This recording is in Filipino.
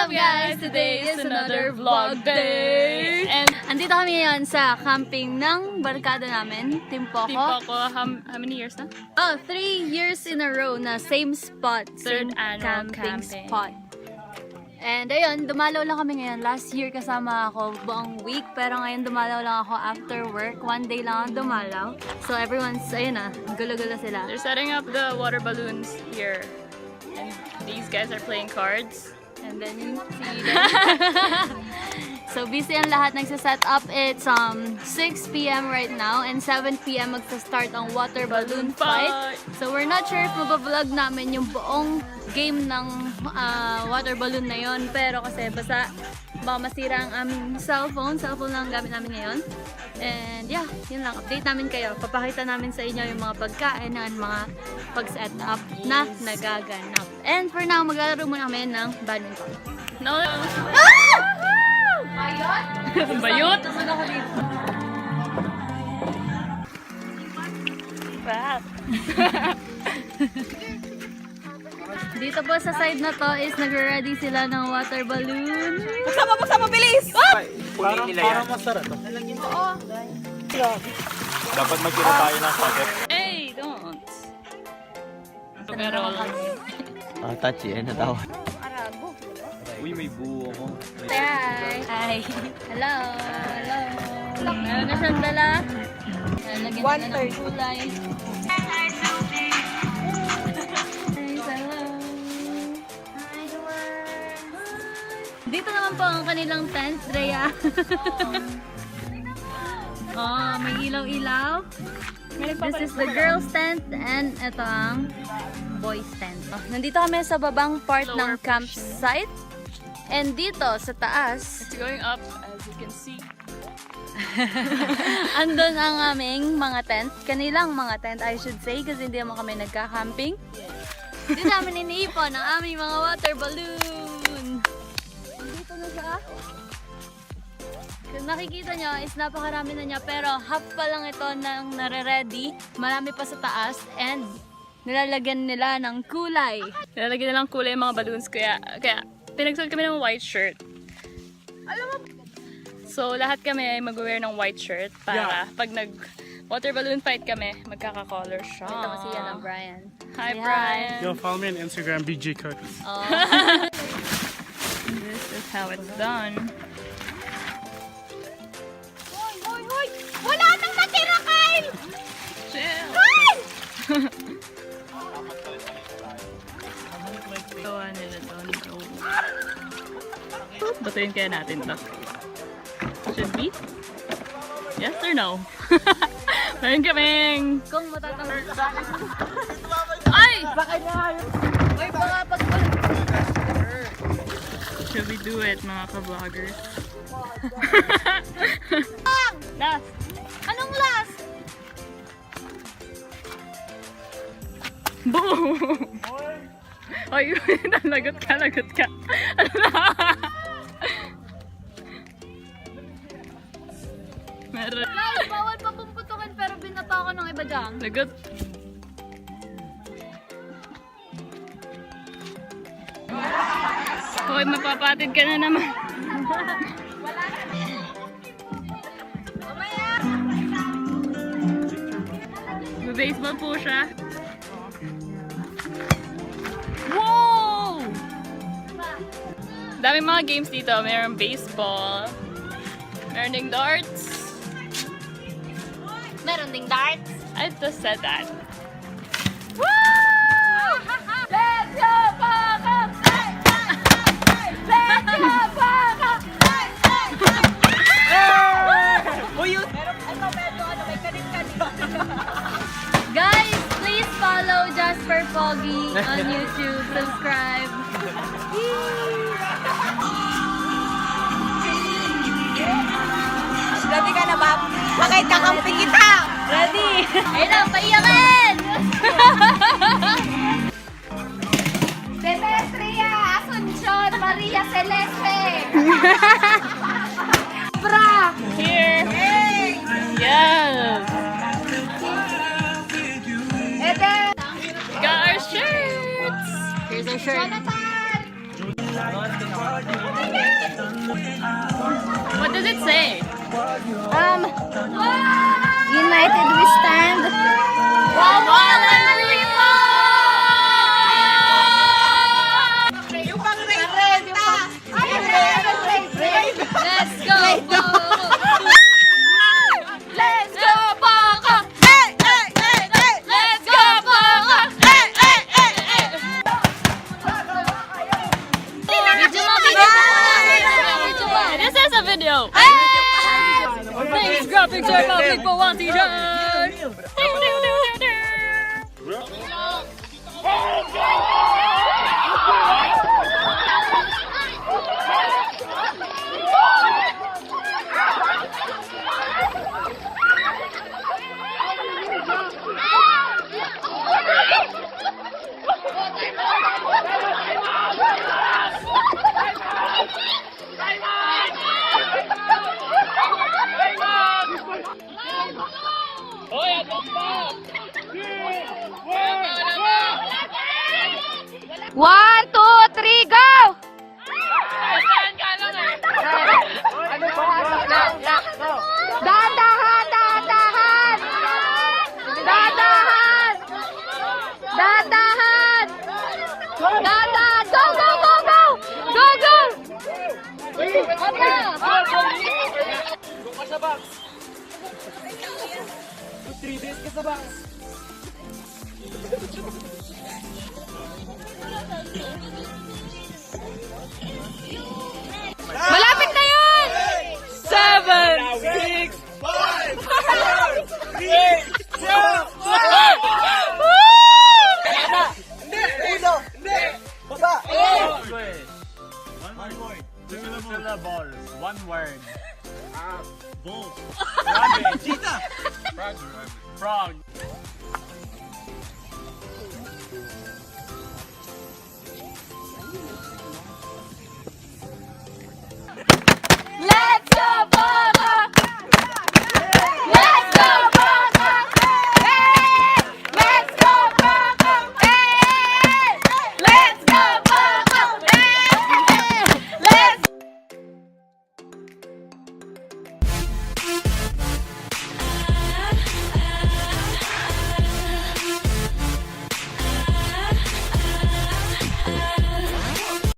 up guys? Today is another vlog day. And andito kami ngayon sa camping ng barkada namin, Team Poco. How many years na? Oh, 3 years in a row na same spot. Third same annual camping camping. spot. And ayun, dumalaw lang kami ngayon. Last year kasama ako buong week, pero ngayon dumalaw lang ako after work. One day lang ako dumalaw. So everyone's, ayun na, gulo-gulo sila. They're setting up the water balloons here. And these guys are playing cards. And then you see them. So busy ang lahat nagsa-set up. It's 6 p.m. right now and 7 p.m. magsa-start ang water balloon fight. So we're not sure if mabavlog namin yung buong game ng water balloon na yon, pero kasi basta baka masira ang aming cellphone lang ang gamit namin ngayon. And yeah, yun lang, update namin kayo, papakita namin sa inyo yung mga pagkain at mga pag-set up na nagaganap. And for now, maglalaro muna kami ng badminton. No! Bayot? Bayot? Nasunod ako dito. Dito po sa side na to is nagre-ready sila ng water balloon. Buksan mo, bilis! Parang masarap to. Oo. Dapat magkira tayo ng sakit. Hey, don't! Pero Tachi, ano daw? Arago. Uy, may buo ko. Hi! Hi! Hello! Hello! Meron na siyang dala. Lagyan na ng kulay. Guys, hello! Hi, dito naman po ang kanilang tent, Drea. Oh, may ilaw-ilaw. This is the girls' tent and ito ang boys' tent. Oh, nandito kami sa babang part ng campsite. And dito sa taas, it's going up, as you can see. andun ang aming mga tent. Kanilang mga tent, I should say, kasi hindi naman kami nagka-camping. Dito namin iniipon ang aming mga water balloon. Dito na siya. Kung nakikita nyo, is napakarami na niya, pero half pa lang ito nang nare-ready. Marami pa sa taas and nilalagyan nila ng kulay. Nilalagyan na lang kulay yung mga balloons, kaya pinagsuot kami ng white shirt. Alam mo, So, lahat kami ay mag-wear ng white shirt para pag nag-water balloon fight kami, magkaka-color siya. ito kasi yan ang Brian. Hi, Say Brian! Yo, follow me on Instagram, BG Cook. Oh. This is how it's done. Hoy! Wala nang natira, Kyle! Chill! Gawa nila doon. Batuin kaya natin to. Should be? Yes or no? Meron kaming... Kung matatawag Ay! Ay, baka pag... Should we do it, mga ka-vloggers? Last! Anong last? Boom! Ay, lagot ka. Ano na? Meron. Guys, bawal pa pumputukan pero binata ko ng iba dyan. Lagot. Hoy, mapapatid ka na naman. Baseball po siya. Wow! Daming mga games dito. Mayroong baseball. Meron ding darts. Meron ding darts. I just said that. Woo! Let's go, Poco! Let's go, Poco! Guys, please follow Jasper Foggy on YouTube. Subscribe. Ready ka na ba? Bakit kakamping kita? Ready? Ayun na, paiyakin! Celestria, Asuncion, Maria Celeste! Bra! Here. Hey! Yes. Eden! Got our shirts. Here's our shirt. Jonathan! What does it say? United we stand. Yung pang renta. Let's go, Let's go, Baka! Hey, hey, hey, hey. Let's go, Baka! Hey, hey, hey, hey. Video mo, video mo. This is a video. Thanks, Graphics Republic for one t-shirt. One, two, three, go! Dadahan, dadahan! Dadahan! Dadahan! Dadahan! Go, go, go, go! Go, go! Malapit na yun! 1 word. One word. Bull. Rabbit. Cheetah. Frog.